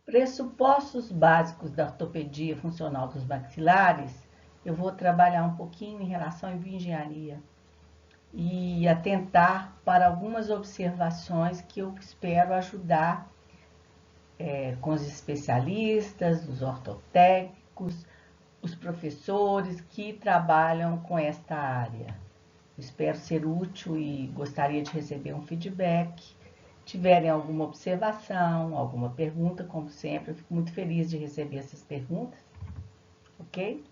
Pressupostos básicos da ortopedia funcional dos maxilares, eu vou trabalhar um pouquinho em relação à bioengenharia e atentar para algumas observações que eu espero ajudar com os especialistas, os ortotécnicos, os professores que trabalham com esta área. Espero ser útil e gostaria de receber um feedback. Tiverem alguma observação, alguma pergunta, como sempre, eu fico muito feliz de receber essas perguntas, ok?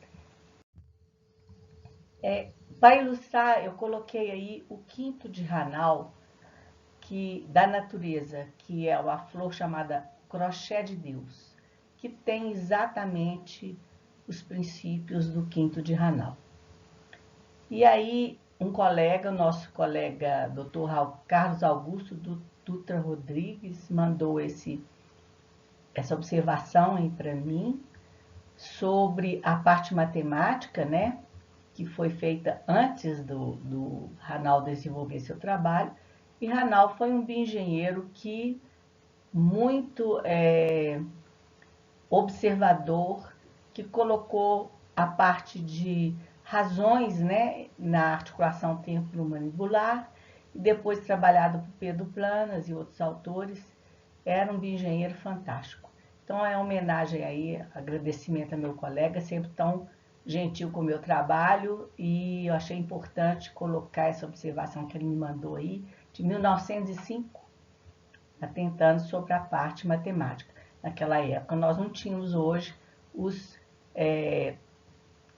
Para ilustrar, eu coloquei aí o quinto de Ranal, da natureza, que é uma flor chamada crochê de Deus, que tem exatamente os princípios do quinto de Ranal. E aí, um colega, nosso colega Dr. Carlos Augusto Dutra Rodrigues, mandou essa observação aí para mim sobre a parte matemática, né, que foi feita antes do Ranal desenvolver seu trabalho. E Ranal foi um bioengenheiro que muito observador, que colocou a parte de razões, né, na articulação temporomandibular, e depois trabalhado por Pedro Planas e outros autores. Era um bioengenheiro fantástico. Então, é uma homenagem aí, agradecimento ao meu colega, sempre tão gentil com o meu trabalho, e eu achei importante colocar essa observação que ele me mandou aí, de 1905, atentando sobre a parte matemática. Naquela época, nós não tínhamos hoje os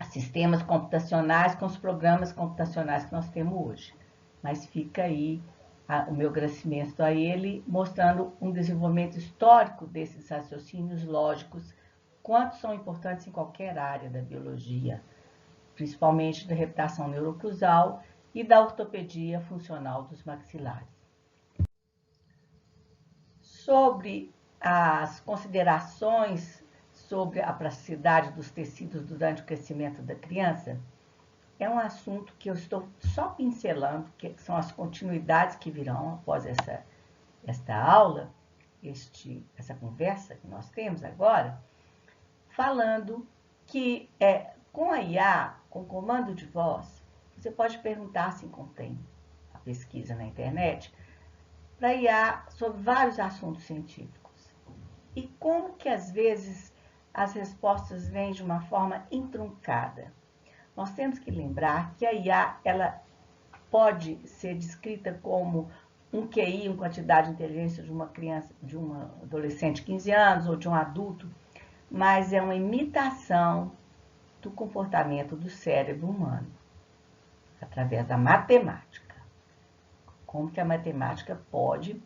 sistemas computacionais com os programas computacionais que nós temos hoje. Mas fica aí o meu agradecimento a ele, mostrando um desenvolvimento histórico desses raciocínios lógicos, quanto são importantes em qualquer área da biologia, principalmente da reabilitação neurocruzal e da ortopedia funcional dos maxilares. Sobre as considerações sobre a plasticidade dos tecidos durante o crescimento da criança, é um assunto que eu estou só pincelando, que são as continuidades que virão após esta aula, essa conversa que nós temos agora, falando que com a IA, com o comando de voz, você pode perguntar, assim como tem a pesquisa na internet, para a IA sobre vários assuntos científicos. E como que às vezes as respostas vêm de uma forma entroncada. Nós temos que lembrar que a IA ela pode ser descrita como um QI, uma quantidade de inteligência de uma criança, de um adolescente de 15 anos ou de um adulto, mas é uma imitação do comportamento do cérebro humano, através da matemática. Como que a matemática pode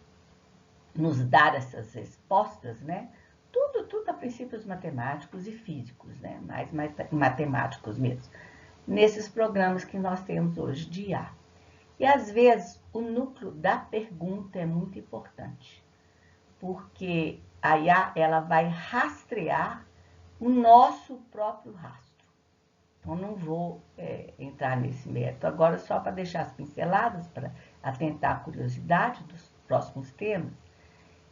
nos dar essas respostas, né? Tudo a princípios matemáticos e físicos, né? Mais matemáticos mesmo, nesses programas que nós temos hoje de IA. E às vezes o núcleo da pergunta é muito importante, porque a IA ela vai rastrear o nosso próprio rastro. Então não vou entrar nesse mérito agora, só para deixar as pinceladas, para atentar a curiosidade dos próximos temas.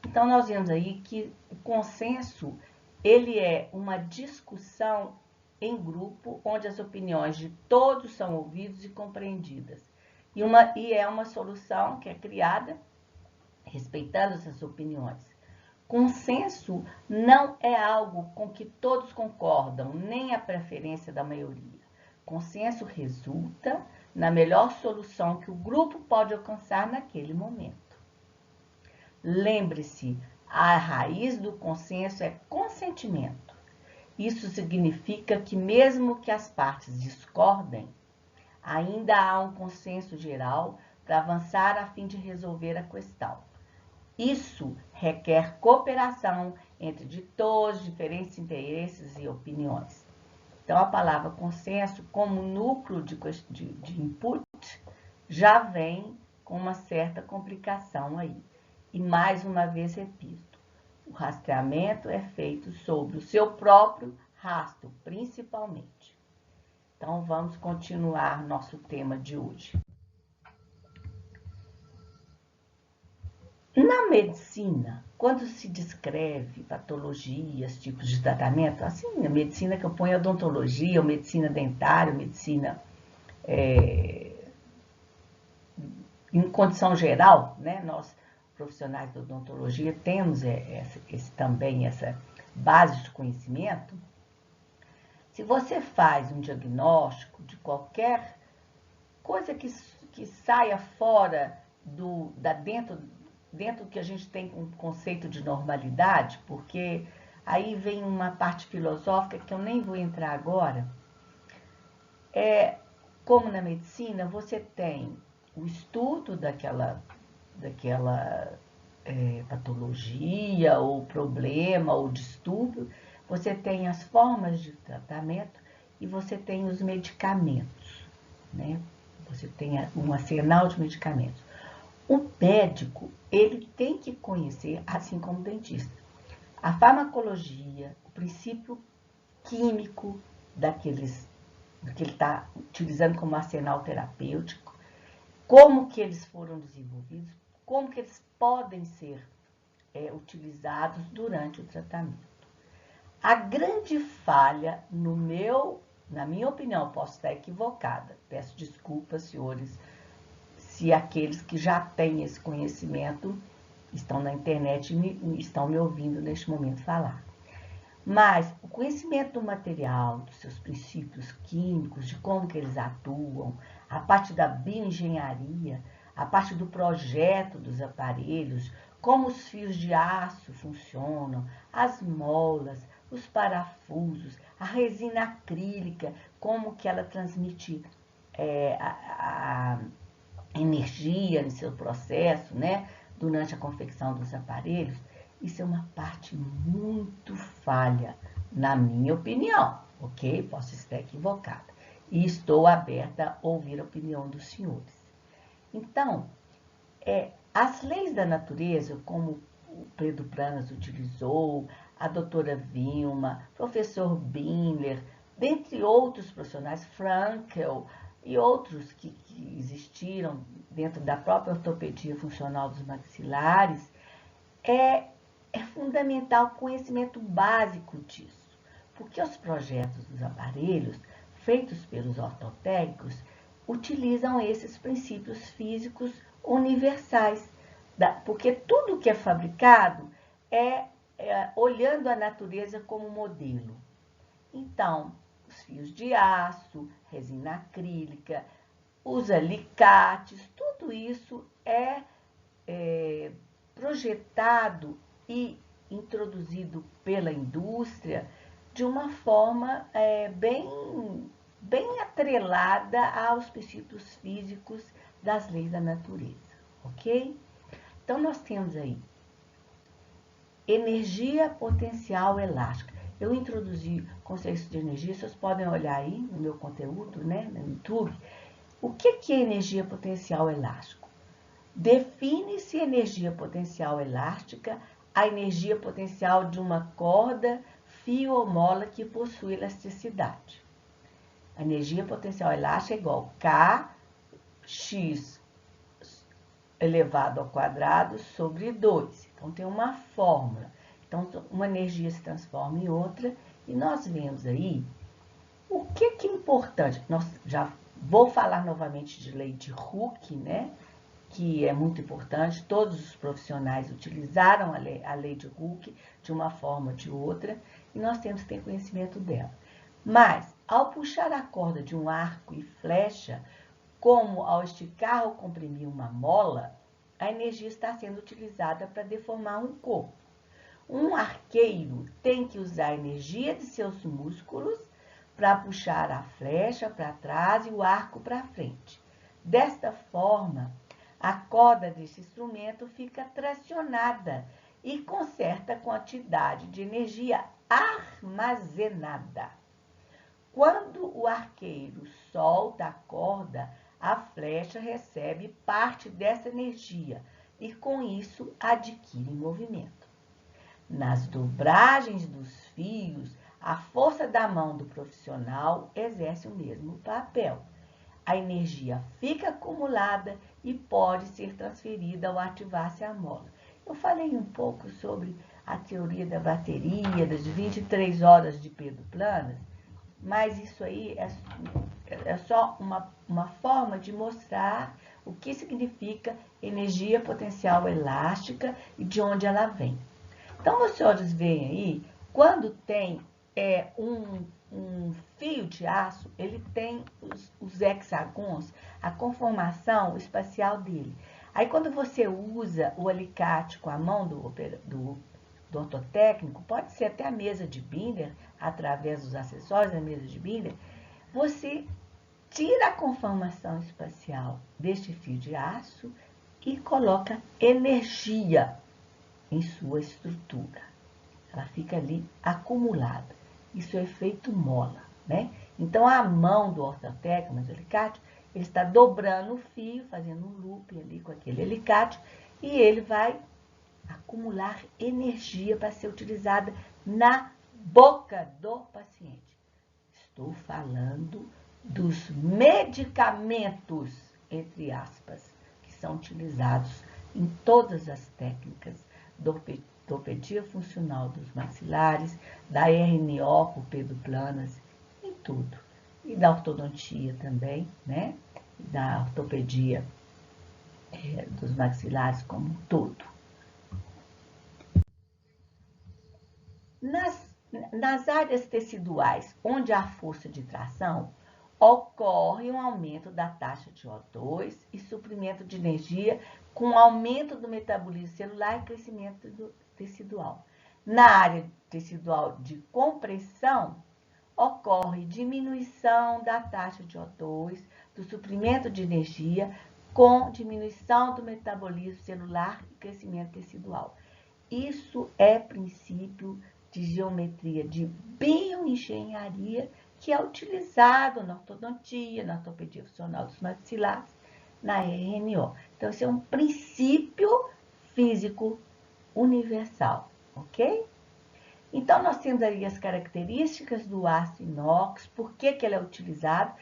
Então nós vemos aí que o consenso ele é uma discussão em grupo, onde as opiniões de todos são ouvidas e compreendidas. E é uma solução que é criada respeitando essas opiniões. Consenso não é algo com que todos concordam, nem a preferência da maioria. Consenso resulta na melhor solução que o grupo pode alcançar naquele momento. Lembre-se, a raiz do consenso é consentimento. Isso significa que mesmo que as partes discordem, ainda há um consenso geral para avançar a fim de resolver a questão. Isso requer cooperação entre todos os diferentes interesses e opiniões. Então, a palavra consenso, como núcleo de input, já vem com uma certa complicação aí. E mais uma vez repito, o rastreamento é feito sobre o seu próprio rastro, principalmente. Então, vamos continuar nosso tema de hoje. Na medicina, quando se descreve patologias, tipos de tratamento, assim, a medicina que eu ponho é odontologia, ou medicina dentária, medicina em condição geral, né? Nós, profissionais da odontologia, temos também essa base de conhecimento. Se você faz um diagnóstico de qualquer coisa que saia fora dentro do que a gente tem um conceito de normalidade, porque aí vem uma parte filosófica que eu nem vou entrar agora. Como na medicina, você tem o estudo daquela patologia, ou problema, ou distúrbio, você tem as formas de tratamento e você tem os medicamentos, né? Você tem um arsenal de medicamentos. O médico, ele tem que conhecer, assim como o dentista, a farmacologia, o princípio químico do que ele está utilizando como arsenal terapêutico, como que eles foram desenvolvidos, como que eles podem ser utilizados durante o tratamento. A grande falha, na minha opinião, posso estar equivocada, peço desculpas, senhores, se aqueles que já têm esse conhecimento estão na internet e estão me ouvindo neste momento falar. Mas o conhecimento do material, dos seus princípios químicos, de como que eles atuam, a parte da bioengenharia, a parte do projeto dos aparelhos, como os fios de aço funcionam, as molas, os parafusos, a resina acrílica, como que ela transmite a energia no seu processo, né, durante a confecção dos aparelhos. Isso é uma parte muito falha, na minha opinião, ok? Posso estar equivocada. E estou aberta a ouvir a opinião dos senhores. Então, as leis da natureza, como o Pedro Planas utilizou, a doutora Vilma, professor Binler, dentre outros profissionais, Frankel e outros que existiram dentro da própria ortopedia funcional dos maxilares, é fundamental o conhecimento básico disso, porque os projetos dos aparelhos feitos pelos ortotécnicos utilizam esses princípios físicos universais, porque tudo que é fabricado é olhando a natureza como modelo. Então, os fios de aço, resina acrílica, os alicates, tudo isso é projetado e introduzido pela indústria de uma forma bem atrelada aos princípios físicos das leis da natureza, ok? Então, nós temos aí energia potencial elástica. Eu introduzi conceitos de energia, vocês podem olhar aí no meu conteúdo, né, no YouTube. O que é energia potencial elástica? Define-se energia potencial elástica a energia potencial de uma corda, fio ou mola que possui elasticidade. A energia potencial elástica é igual a Kx elevado ao quadrado sobre 2. Então, tem uma fórmula. Então, uma energia se transforma em outra e nós vemos aí o que é importante. Nós já vou falar novamente de lei de Hooke, né? Que é muito importante, todos os profissionais utilizaram a lei de Hooke de uma forma ou de outra, e nós temos que ter conhecimento dela. Mas, ao puxar a corda de um arco e flecha, como ao esticar ou comprimir uma mola, a energia está sendo utilizada para deformar um corpo. Um arqueiro tem que usar a energia de seus músculos para puxar a flecha para trás e o arco para frente. Desta forma, a corda desse instrumento fica tracionada e com certa quantidade de energia armazenada. Quando o arqueiro solta a corda, a flecha recebe parte dessa energia e, com isso, adquire movimento. Nas dobragens dos fios, a força da mão do profissional exerce o mesmo papel. A energia fica acumulada e pode ser transferida ao ativar-se a mola. Eu falei um pouco sobre a teoria da bateria, das 23 horas de Pedro Planas, mas isso aí é só uma forma de mostrar o que significa energia potencial elástica e de onde ela vem. Então, os senhores veem aí, quando tem um fio de aço, ele tem os hexagons, a conformação espacial dele. Aí, quando você usa o alicate com a mão do ortotécnico, pode ser até a mesa de binder, através dos acessórios da mesa de binder, você tira a conformação espacial deste fio de aço e coloca energia em sua estrutura. Ela fica ali acumulada. Isso é efeito mola, né? Então, a mão do ortotécnico, do alicate, ele está dobrando o fio, fazendo um loop ali com aquele alicate, e ele vai acumular energia para ser utilizada na boca do paciente. Estou falando dos medicamentos, entre aspas, que são utilizados em todas as técnicas da ortopedia funcional dos maxilares, da RNO com Pedro Planas, em tudo. E da ortodontia também, né? E da ortopedia dos maxilares como um todo. Nas áreas teciduais onde há força de tração, ocorre um aumento da taxa de O2 e suprimento de energia com aumento do metabolismo celular e crescimento tecidual. Na área tecidual de compressão, ocorre diminuição da taxa de O2, do suprimento de energia com diminuição do metabolismo celular e crescimento tecidual. Isso é princípio de geometria de bioengenharia que é utilizado na ortodontia, na ortopedia funcional dos maxilares, na RNO. Então, esse é um princípio físico universal, ok? Então, nós temos aí as características do aço inox, por que ele é utilizado,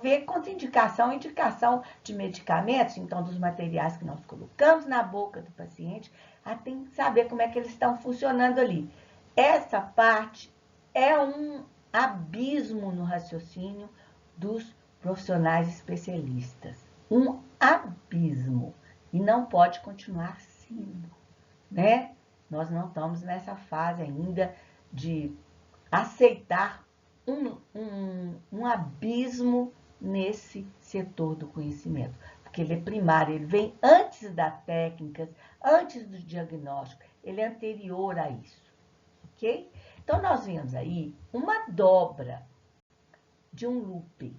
ver contraindicação, indicação de medicamentos, então, dos materiais que nós colocamos na boca do paciente, tem que saber como é que eles estão funcionando ali. Essa parte é um abismo no raciocínio dos profissionais especialistas. Um abismo. E não pode continuar sendo, né? Nós não estamos nessa fase ainda de aceitar um abismo nesse setor do conhecimento, porque ele é primário, ele vem antes das técnicas, antes do diagnóstico, ele é anterior a isso, ok? Então, nós vemos aí uma dobra de um loop,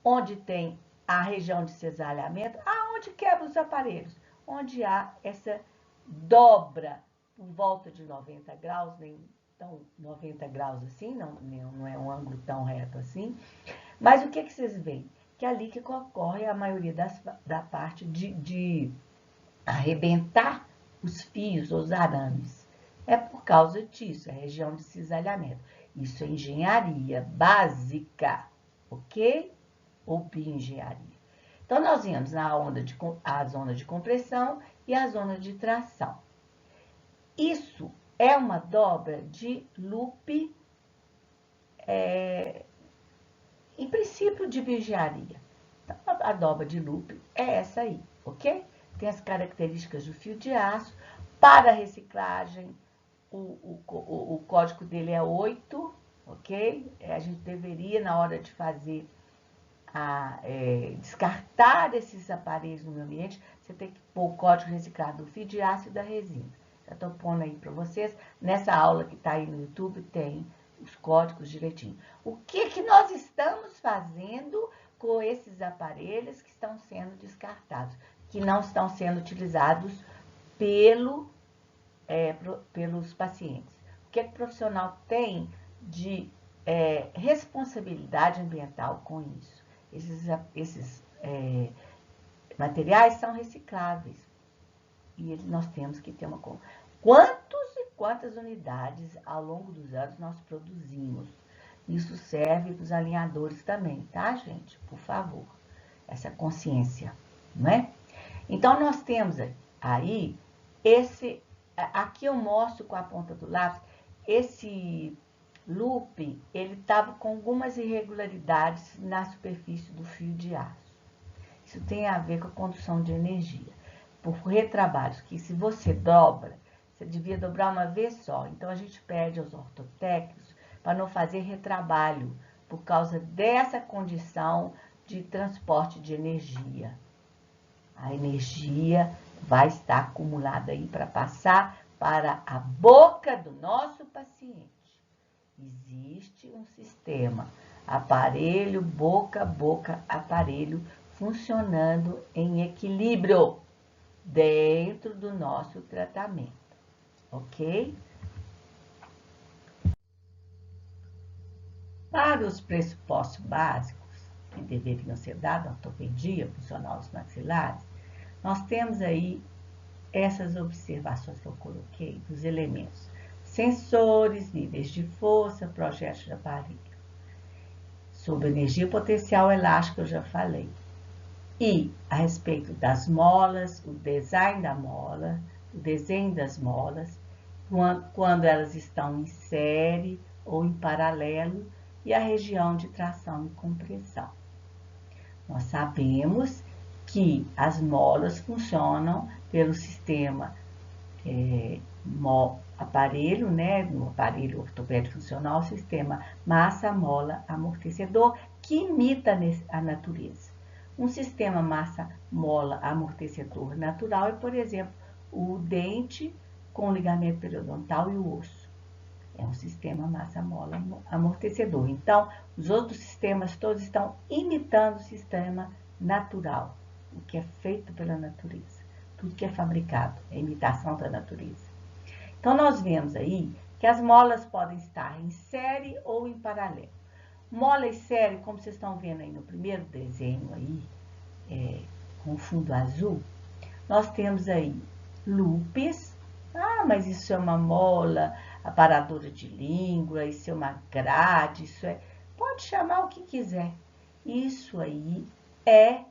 onde tem a região de cisalhamento, aonde quebra os aparelhos, onde há essa dobra por volta de 90 graus, nem tão 90 graus assim, não é um ângulo tão reto assim. Mas o que vocês veem? Que é ali que ocorre a maioria da parte de arrebentar os fios, os arames. É por causa disso, é a região de cisalhamento. Isso é engenharia básica, ok? Ou bioengenharia. Então, nós vemos a zona de compressão e a zona de tração. Isso é uma dobra de loop, em princípio de bioengenharia. Então, a dobra de loop é essa aí, ok? Tem as características do fio de aço. Para reciclagem, o código dele é 8, ok? A gente deveria, na hora de fazer descartar esses aparelhos no meio ambiente, você tem que pôr o código reciclado do fio de aço e da resina. Já estou pondo aí para vocês. Nessa aula que está aí no YouTube tem os códigos direitinho. O que nós estamos fazendo com esses aparelhos que estão sendo descartados, que não estão sendo utilizados pelos pacientes? O que o profissional tem de responsabilidade ambiental com isso? Esses materiais são recicláveis. E nós temos que ter uma conta. Quantas unidades ao longo dos anos nós produzimos? Isso serve para os alinhadores também, tá, gente? Por favor. Essa consciência, não é? Então, nós temos aí Aqui eu mostro com a ponta do lápis, esse loop, ele estava com algumas irregularidades na superfície do fio de aço. Isso tem a ver com a condução de energia. Por retrabalhos, que se você dobra, você devia dobrar uma vez só. Então, a gente pede aos ortotécnicos para não fazer retrabalho, por causa dessa condição de transporte de energia. A energia vai estar acumulada aí para passar para a boca do nosso paciente. Existe um sistema aparelho, boca, boca, aparelho, funcionando em equilíbrio dentro do nosso tratamento, ok? Para os pressupostos básicos que deveriam ser dados na ortopedia funcional dos maxilares, nós temos aí essas observações que eu coloquei dos elementos: sensores, níveis de força, projetos de aparelho. Sobre energia potencial elástica eu já falei. E a respeito das molas, o design da mola, o desenho das molas, quando elas estão em série ou em paralelo, e a região de tração e compressão. Nós sabemos que as molas funcionam pelo sistema aparelho, né, no aparelho ortopédico funcional, o sistema massa-mola amortecedor, que imita a natureza. Um sistema massa-mola amortecedor natural é, por exemplo, o dente com o ligamento periodontal e o osso. É um sistema massa-mola amortecedor. Então, os outros sistemas todos estão imitando o sistema natural, o que é feito pela natureza. Tudo que é fabricado é imitação da natureza. Então, nós vemos aí que as molas podem estar em série ou em paralelo. Mola e série, como vocês estão vendo aí no primeiro desenho aí, com fundo azul, nós temos aí loops. Ah, mas isso é uma mola aparadora de língua, isso é uma grade, isso é... Pode chamar o que quiser. Isso aí é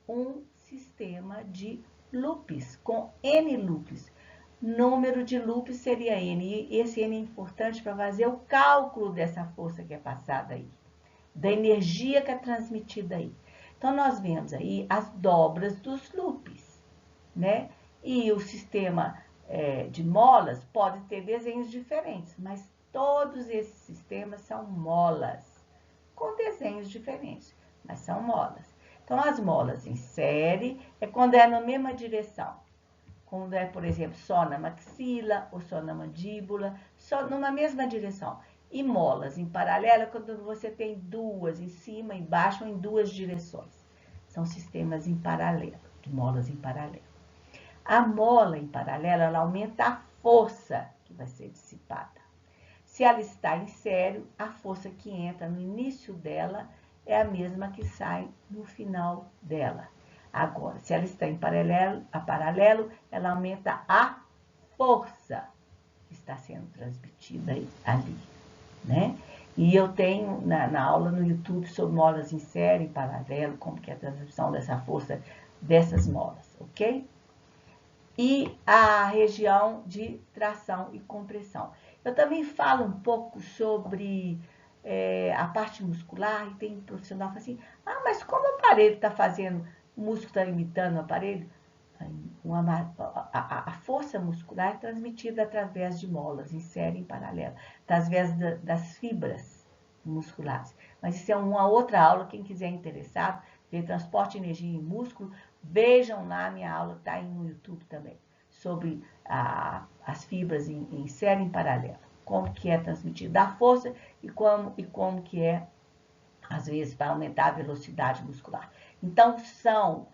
um sistema de loops, com N loops. Número de loops seria N, e esse N é importante para fazer o cálculo dessa força que é passada aí, da energia que é transmitida aí. Então, nós vemos aí as dobras dos loops, né? E o sistema de molas pode ter desenhos diferentes, mas todos esses sistemas são molas, com desenhos diferentes, mas são molas. Então, as molas em série é quando é na mesma direção. Quando é, por exemplo, só na maxila ou só na mandíbula, só numa mesma direção. E molas em paralelo é quando você tem duas, em cima, embaixo, ou em duas direções. São sistemas em paralelo, de molas em paralelo. A mola em paralelo, ela aumenta a força que vai ser dissipada. Se ela está em série, a força que entra no início dela é a mesma que sai no final dela. Agora, se ela está em paralelo, ela aumenta a força que está sendo transmitida ali, né? E eu tenho na aula no YouTube sobre molas em série, em paralelo, como que é a transmissão dessa força dessas molas, ok? E a região de tração e compressão. Eu também falo um pouco sobre a parte muscular, e tem um profissional que fala assim, ah, mas como o aparelho está fazendo, o músculo está imitando o aparelho? A força muscular é transmitida através de molas, em série, em paralelo, através das fibras musculares. Mas isso é uma outra aula, quem quiser interessado, ver transporte de energia em músculo, vejam lá a minha aula, está aí no YouTube também, sobre as fibras em série e em paralelo, como que é transmitida a força e como que é, às vezes, para aumentar a velocidade muscular. Então, são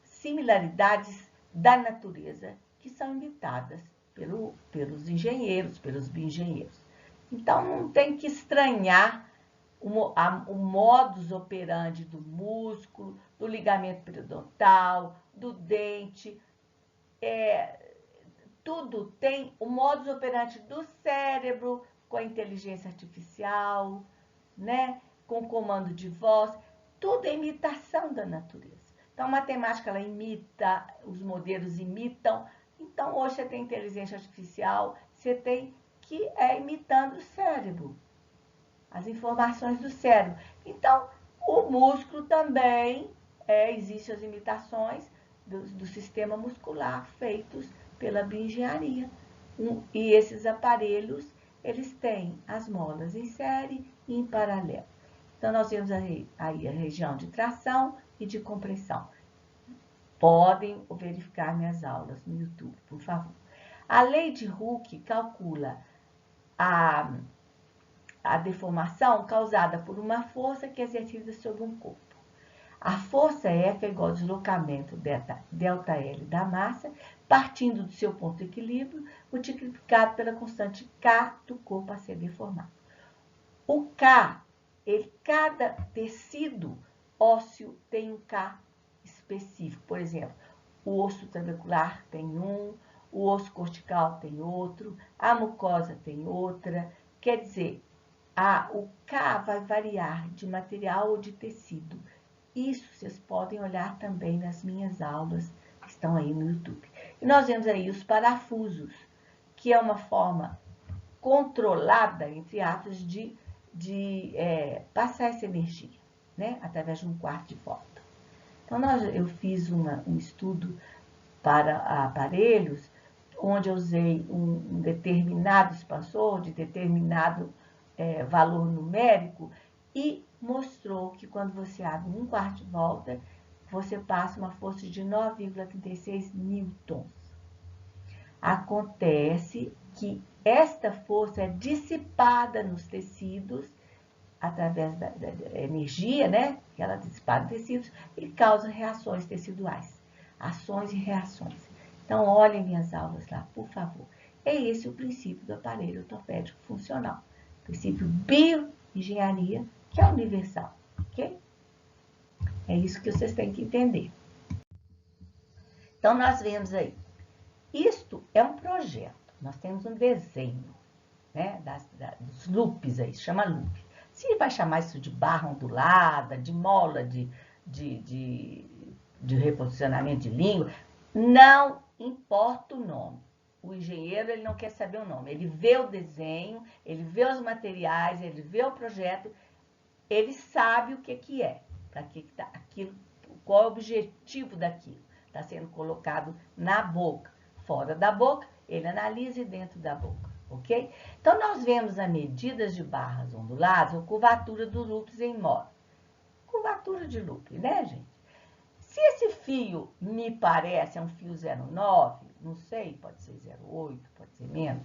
similaridades da natureza que são imitadas pelos engenheiros, pelos bioengenheiros. Então, não tem que estranhar o modus operandi do músculo, do ligamento periodontal, do dente. Tudo tem o modus operandi do cérebro, com a inteligência artificial, né? Com o comando de voz. Tudo é imitação da natureza. Então, a matemática, ela imita, os modelos imitam. Então, hoje você tem inteligência artificial, você tem que imitando o cérebro, as informações do cérebro. Então, o músculo também, existem as imitações do sistema muscular feitos pela bioengenharia. E esses aparelhos, eles têm as molas em série e em paralelo. Então, nós temos aí a região de tração e de compressão. Podem verificar minhas aulas no YouTube, por favor. A lei de Hooke calcula a deformação causada por uma força que é exercida sobre um corpo. A força F é igual ao deslocamento ΔL da massa, partindo do seu ponto de equilíbrio, multiplicado pela constante K do corpo a ser deformado. O K, cada tecido ósseo tem um K específico. Por exemplo, o osso trabecular tem um, o osso cortical tem outro, a mucosa tem outra. Quer dizer, o K vai variar de material ou de tecido. Isso vocês podem olhar também nas minhas aulas que estão aí no YouTube. E nós vemos aí os parafusos, que é uma forma controlada, entre aspas, de passar essa energia, né? Através de um quarto de volta. Então, eu fiz um estudo para aparelhos, onde eu usei um determinado expansor, de determinado valor numérico, e mostrou que quando você abre um quarto de volta, você passa uma força de 9,36 newtons. Acontece que esta força é dissipada nos tecidos, através da energia, né? Que ela dissipada nos tecidos e causa reações teciduais, ações e reações. Então, olhem minhas aulas lá, por favor. É esse o princípio do aparelho ortopédico funcional. Princípio bioengenharia, que é universal, ok? É isso que vocês têm que entender. Então, nós vemos aí. Isto é um projeto. Nós temos um desenho, né? Dos loops aí, se chama loop. Se vai chamar isso de barra ondulada, de mola de reposicionamento de língua, não importa o nome. O engenheiro, ele não quer saber o nome. Ele vê o desenho, ele vê os materiais, ele vê o projeto, ele sabe o que é, para que está aquilo, qual é o objetivo daquilo. Está sendo colocado na boca, fora da boca, ele analisa dentro da boca, ok? Então, nós vemos as medidas de barras onduladas ou curvatura dos loops em mola. Curvatura de loop, né, gente? Se esse fio me parece um fio 0,9, não sei, pode ser 0,8, pode ser menos,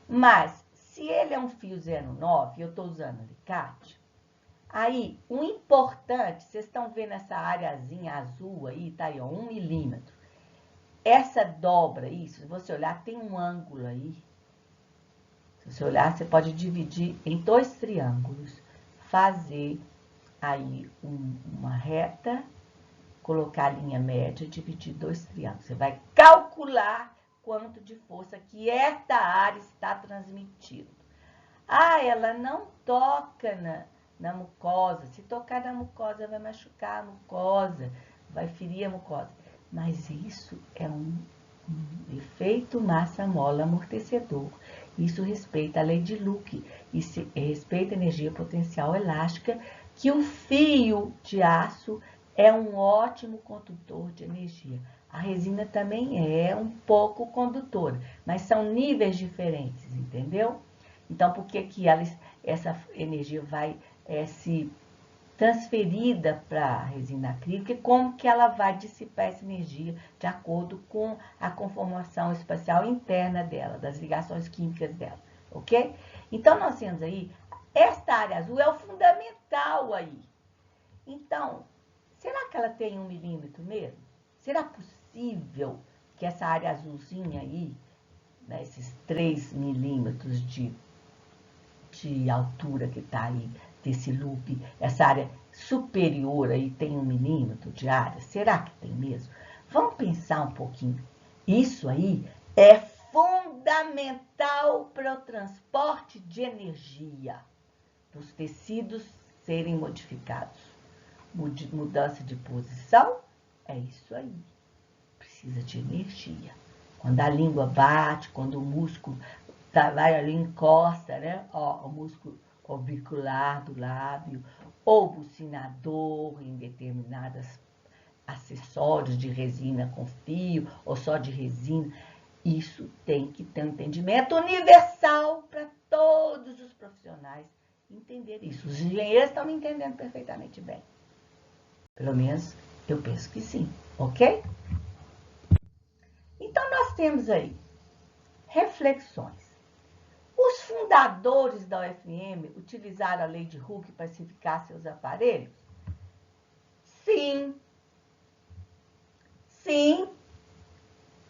mas se ele é um fio 0,9 e eu estou usando alicate, aí o importante, vocês estão vendo essa areazinha azul aí, tá aí, ó, 1 milímetro. Essa dobra aí, se você olhar, tem um ângulo aí. Se você olhar, você pode dividir em 2 triângulos, fazer aí uma reta, colocar a linha média e dividir 2 triângulos. Você vai calcular quanto de força que esta área está transmitindo. Ela não toca na mucosa. Se tocar na mucosa, vai machucar a mucosa, vai ferir a mucosa. Mas isso é um efeito massa-mola amortecedor. Isso respeita a lei de Luke. Isso respeita a energia potencial elástica, que o fio de aço é um ótimo condutor de energia. A resina também é um pouco condutora, mas são níveis diferentes, entendeu? Então, por que essa energia vai se transferida para a resina acrílica e como que ela vai dissipar essa energia de acordo com a conformação espacial interna dela, das ligações químicas dela, ok? Então, nós temos aí, esta área azul é o fundamental aí. Então, será que ela tem 1 milímetro mesmo? Será possível que essa área azulzinha aí, né, esses 3 milímetros de altura que está aí, desse loop, essa área superior aí tem 1 milímetro de área? Será que tem mesmo? Vamos pensar um pouquinho. Isso aí é fundamental para o transporte de energia, para os tecidos serem modificados. Mudança de posição, é isso aí. Precisa de energia. Quando a língua bate, quando o músculo vai ali, encosta, né? Ó, o músculo orbicular do lábio, ou bucinador em determinados acessórios de resina com fio, ou só de resina. Isso tem que ter um entendimento universal para todos os profissionais entender isso. Os engenheiros estão me entendendo perfeitamente bem. Pelo menos eu penso que sim, ok? Então nós temos aí reflexões. Os fundadores da UFM utilizaram a lei de Hooke para classificar seus aparelhos? Sim. Sim.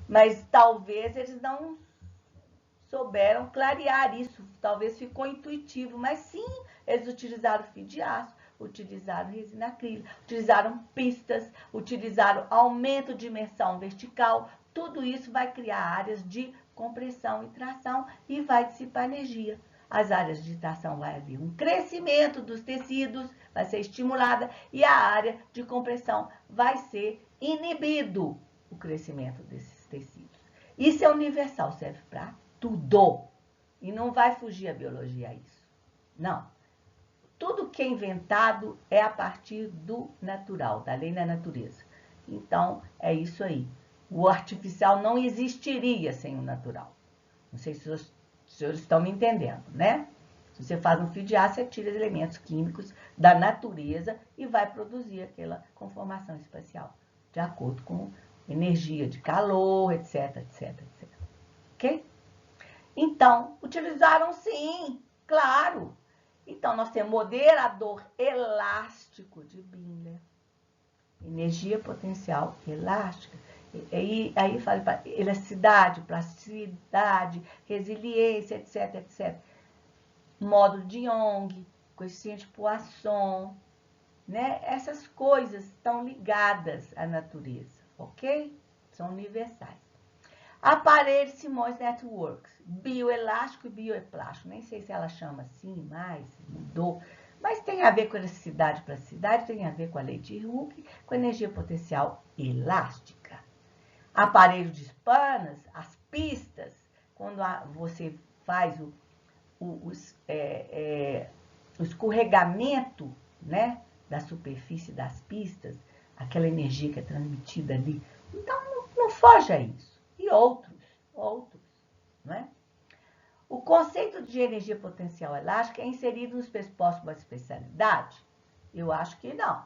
Mas talvez eles não souberam clarear isso. Talvez ficou intuitivo. Mas sim, eles utilizaram fio de aço, utilizaram resina acrílica, utilizaram pistas, utilizaram aumento de imersão vertical. Tudo isso vai criar áreas de compressão e tração e vai dissipar energia. As áreas de tração vai haver um crescimento dos tecidos, vai ser estimulada, e a área de compressão vai ser inibido o crescimento desses tecidos. Isso é universal, serve para tudo. E não vai fugir a biologia a isso. Não. Tudo que é inventado é a partir do natural, da lei da natureza. Então, é isso aí. O artificial não existiria sem o natural. Não sei se os senhores estão me entendendo, né? Se você faz um fio de aço, você tira elementos químicos da natureza e vai produzir aquela conformação espacial, de acordo com energia de calor, etc, etc, etc. Ok? Então, utilizaram sim, claro. Então, nós temos moderador elástico de Binder. Energia potencial elástica. Aí fala para elasticidade, plasticidade, resiliência, etc, etc. Módulo de Young, coeficiente Poisson, né? Essas coisas estão ligadas à natureza, ok? São universais. Aparelho Simons Networks, bioelástico e bioeplástico. Nem sei se ela chama assim, mas mudou. Mas tem a ver com elasticidade, plasticidade, tem a ver com a lei de Hooke, com a energia potencial elástica. Aparelho de Spanas, as pistas, quando você faz o escorregamento, né, da superfície das pistas, aquela energia que é transmitida ali. Então, não foge a isso. E outros, não é? O conceito de energia potencial elástica é inserido nos pressupostos da especialidade? Eu acho que não.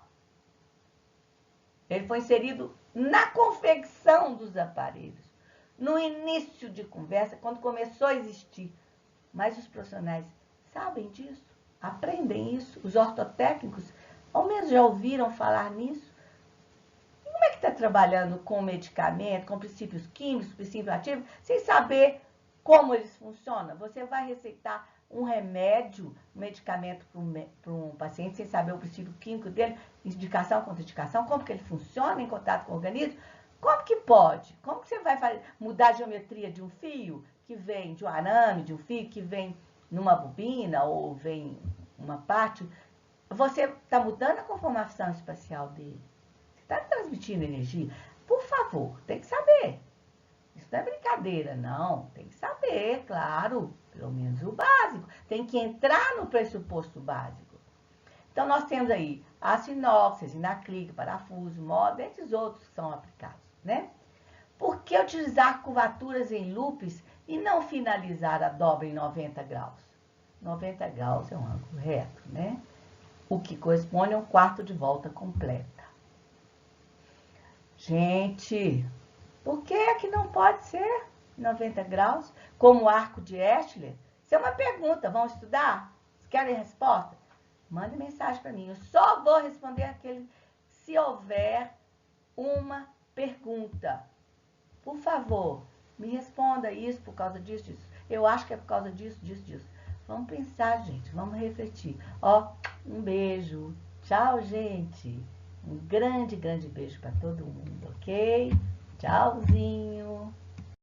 Ele foi inserido na confecção dos aparelhos, no início de conversa, quando começou a existir. Mas os profissionais sabem disso, aprendem isso. Os ortotécnicos, ao menos já ouviram falar nisso. E como é que está trabalhando com medicamento, com princípios químicos, princípios ativos, sem saber como eles funcionam? Você vai receitar um remédio, um medicamento para um paciente sem saber o princípio químico dele, indicação, contraindicação, como que ele funciona em contato com o organismo? Como que pode? Como que você vai mudar a geometria de um fio que vem de um arame, de um fio que vem numa bobina ou vem uma parte? Você está mudando a conformação espacial dele. Você está transmitindo energia. Por favor, tem que saber. Isso não é brincadeira, não. Tem que saber, claro, pelo menos o básico. Tem que entrar no pressuposto básico. Então, nós temos aí aço inox, resina acrílica, parafuso, moda, entre os outros que são aplicados, né? Por que utilizar curvaturas em loops e não finalizar a dobra em 90 graus? 90 graus é um ângulo reto, né? O que corresponde a um quarto de volta completa. Gente, por que é que não pode ser 90 graus, como o arco de Escher? Isso é uma pergunta, vão estudar? Vocês querem resposta? Mande mensagem para mim, eu só vou responder aquele se houver uma pergunta. Por favor, me responda isso por causa disso, disso. Eu acho que é por causa disso, disso, disso. Vamos pensar, gente, vamos refletir. Ó, um beijo. Tchau, gente. Um grande, grande beijo para todo mundo, ok? Tchauzinho.